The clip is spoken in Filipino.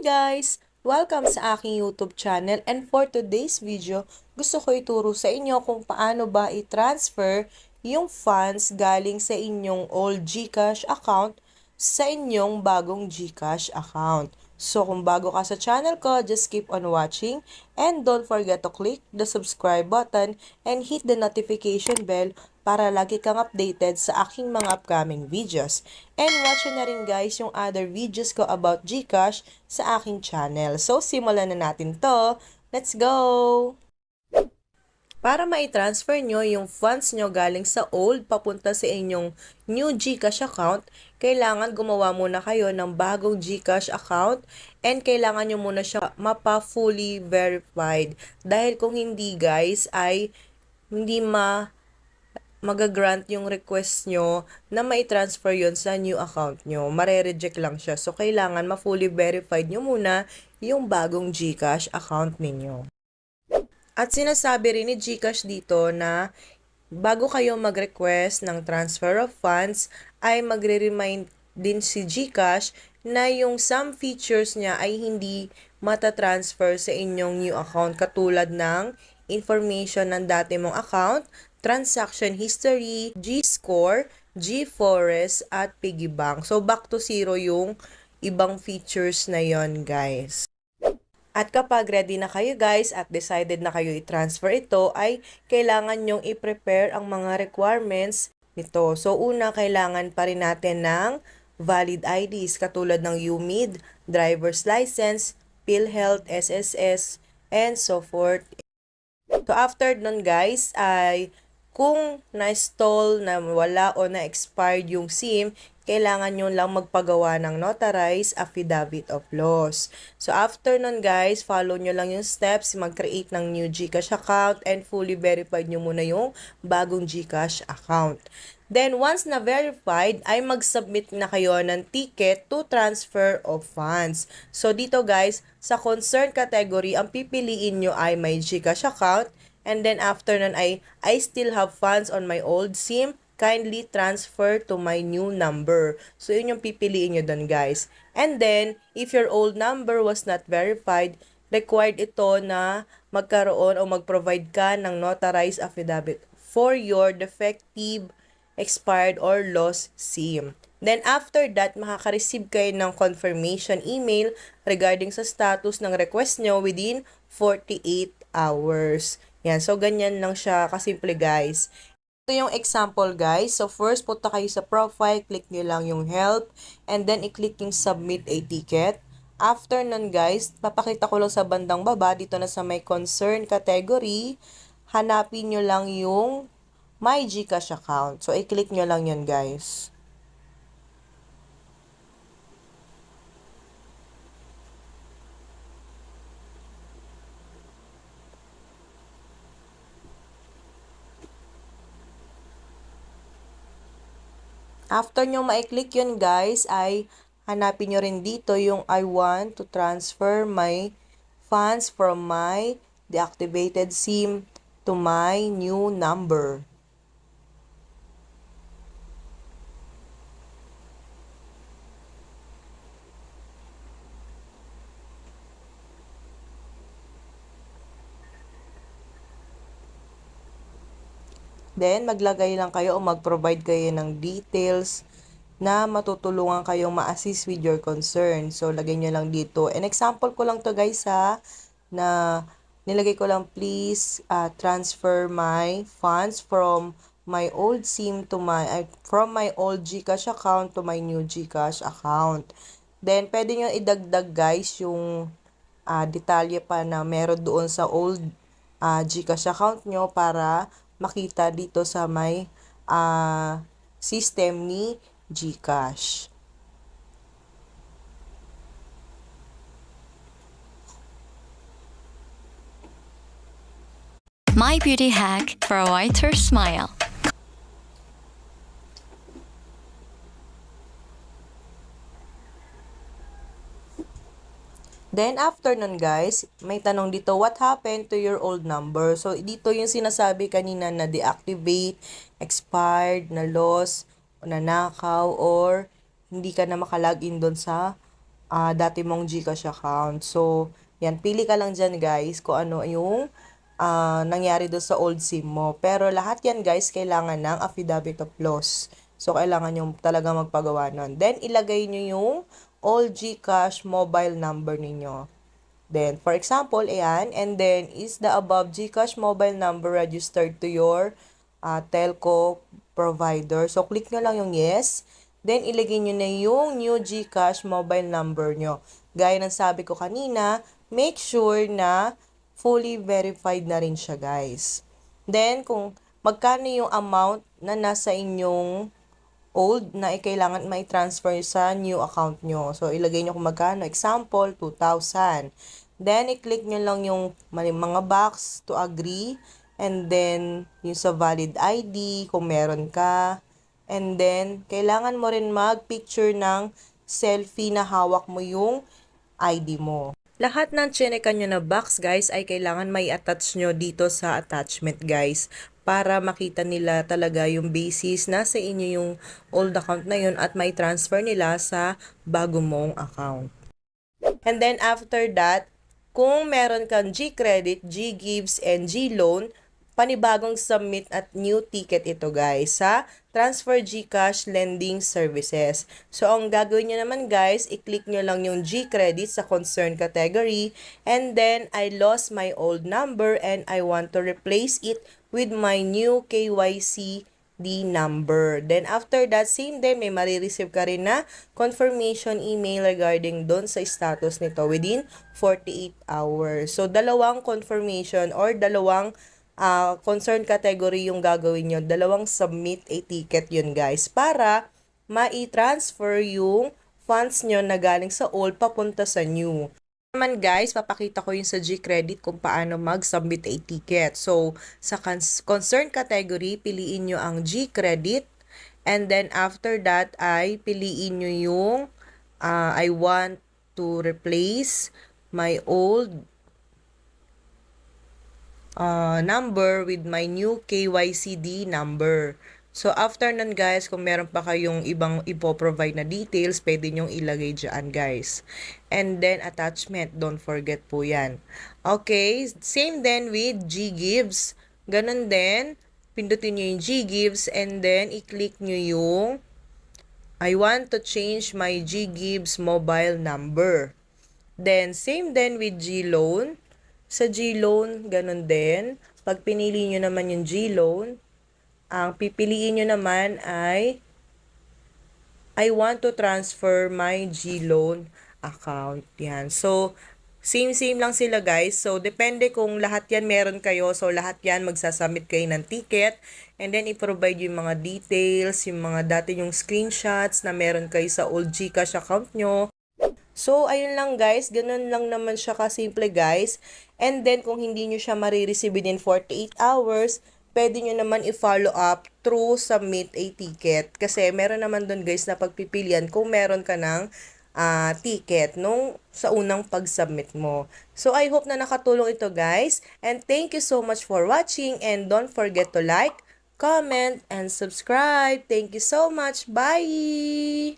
guys! Welcome sa aking YouTube channel, and for today's video, gusto ko ituro sa inyo kung paano ba i-transfer yung funds galing sa inyong old GCash account sa inyong bagong GCash account. So kung bago ka sa channel ko, just keep on watching and don't forget to click the subscribe button and hit the notification bell para lagi kang updated sa aking mga upcoming videos. And watch na rin guys yung other videos ko about GCash sa aking channel. So simulan na natin to. Let's go! Para mai-transfer nyo yung funds nyo galing sa old papunta sa inyong new GCash account, kailangan gumawa muna kayo ng bagong GCash account and kailangan nyo muna siya mapa-fully verified. Dahil kung hindi guys, ay hindi magagrant yung request nyo na mai-transfer yon sa new account nyo. Mare-reject lang siya. So, kailangan ma-fully verified nyo muna yung bagong GCash account ninyo. At sinasabi rin ni GCash dito na bago kayo mag-request ng transfer of funds, ay magre-remind din si GCash na yung some features niya ay hindi mata-transfer sa inyong new account katulad ng information ng dati mong account, transaction history, G-score, G-forest, at piggy bank. So, back to zero yung ibang features na yon guys. At kapag ready na kayo guys at decided na kayo i-transfer ito, ay kailangan nyong i-prepare ang mga requirements nito. So, una, kailangan pa rin natin ng valid IDs katulad ng UMID, driver's license, PhilHealth, SSS, and so forth. So, after nun guys, ay kung na-stall, na wala o na-expired yung SIM, kailangan nyo lang magpagawa ng notarized affidavit of loss. So, after nun guys, follow nyo lang yung steps, mag-create ng new GCash account and fully verified nyo muna yung bagong GCash account. Then, once na verified, ay mag-submit na kayo ng ticket to transfer of funds. So, dito guys, sa concerned category, ang pipiliin nyo ay may GCash account. And then, after nun ay, I still have funds on my old SIM. Kindly transfer to my new number. So, yun yung pipiliin nyo dun guys. And then, if your old number was not verified, required ito na magkaroon o mag-provide ka ng notarized affidavit for your defective, expired, or lost SIM. Then, after that, makaka-receive kayo ng confirmation email regarding sa status ng request nyo within 48 hours. Yan. So, ganyan lang siya kasimple, guys. Ito yung example, guys. So, first, punta kayo sa profile. Click nyo lang yung help. And then, i-click yung submit a ticket. After nun, guys, papakita ko lang sa bandang baba. Dito na sa may concern category. Hanapin nyo lang yung my GCash account. So, i-click nyo lang yun, guys. After nyo ma-click yun guys, ay hanapin nyo rin dito yung I want to transfer my funds from my deactivated SIM to my new number. Then, maglagay lang kayo o mag-provide kayo ng details na matutulungan kayong ma-assist with your concern. So, lagay nyo lang dito. An example ko lang to guys ha, na nilagay ko lang please transfer my funds from my old SIM to from my old GCash account to my new GCash account. Then, pwede nyo idagdag guys yung detalye pa na meron doon sa old GCash account nyo para makita dito sa may system ni GCash. My beauty hack for a whiter smile. Then, after nun guys, may tanong dito, what happened to your old number? So, dito yung sinasabi kanina na deactivate, expired, na lost, nanakaw, or hindi ka na makalagin doon sa dati mong GCash account. So, yan, pili ka lang dyan guys kung ano yung nangyari doon sa old SIM mo. Pero lahat yan guys, kailangan ng affidavit of loss. So, kailangan yung talaga magpagawa nun. Then, ilagay nyo yung old GCash mobile number ninyo. Then, for example, ayan, and then, is the above GCash mobile number registered to your telco provider? So, click nyo lang yung yes. Then, ilagay nyo na yung new GCash mobile number nyo. Gaya ng sabi ko kanina, make sure na fully verified na rin siya, guys. Then, kung magkano yung amount na nasa inyong old na kailangan mai-transfer sa new account nyo. So, ilagay nyo kung magkano. Example, 2,000. Then, i-click nyo lang yung mga box to agree. And then, yung sa valid ID, kung meron ka. And then, kailangan mo rin mag-picture ng selfie na hawak mo yung ID mo. Lahat ng chinekan nyo na box, guys, ay kailangan may attach nyo dito sa attachment, guys. Para makita nila talaga yung basis na sa inyo yung old account na yun at may transfer nila sa bago mong account. And then, after that, kung meron kang G-Credit, G-Gives, and G-Loan, panibagong submit at new ticket ito guys sa Transfer GCash Lending Services. So, ang gagawin nyo naman guys, i-click nyo lang yung G-Credit sa concern category and then I lost my old number and I want to replace it with my new KYC number. Then, after that, same day, may marireceive ka rin na confirmation email regarding doon sa status nito within 48 hours. So, dalawang confirmation or dalawang concern category yung gagawin nyo. Dalawang submit a ticket yun, guys, para ma-transfer yung funds nyo na galing sa old papunta sa new. Naman guys, papakita ko yung sa G-Credit kung paano mag-submit a ticket. So, sa concern category, piliin nyo ang G-Credit. And then, after that, ay piliin nyo yung I want to replace my old number with my new KYCD number. So, after nun guys, kung meron pa kayong ibang ipoprovide na details, pwede nyong ilagay dyan guys. And then, attachment, don't forget po yan. Okay, same then with G-Gives. Ganun din, pindutin nyo yung G-Gives and then, i-click nyo yung I want to change my G-Gives mobile number. Then, same then with G-Loan. Sa G-Loan, ganun din. Pag pinili nyo naman yung G-Loan, ang pipiliin nyo naman ay I want to transfer my G-Loan account. Yan. So, same lang sila guys. So, depende kung lahat yan meron kayo. So, lahat yan magsasubmit kayo ng ticket. And then, i-provide yung mga details, yung mga dati yung screenshots na meron kayo sa old GCash account nyo. So, ayun lang guys. Ganun lang naman siya kasimple guys. And then, kung hindi nyo siya marireceive within 48 hours, pwede nyo naman i-follow up through submit a ticket. Kasi meron naman dun guys na pagpipilian kung meron ka ng ticket nung sa unang pag-submit mo. So, I hope na nakatulong ito guys. And thank you so much for watching. And don't forget to like, comment, and subscribe. Thank you so much. Bye!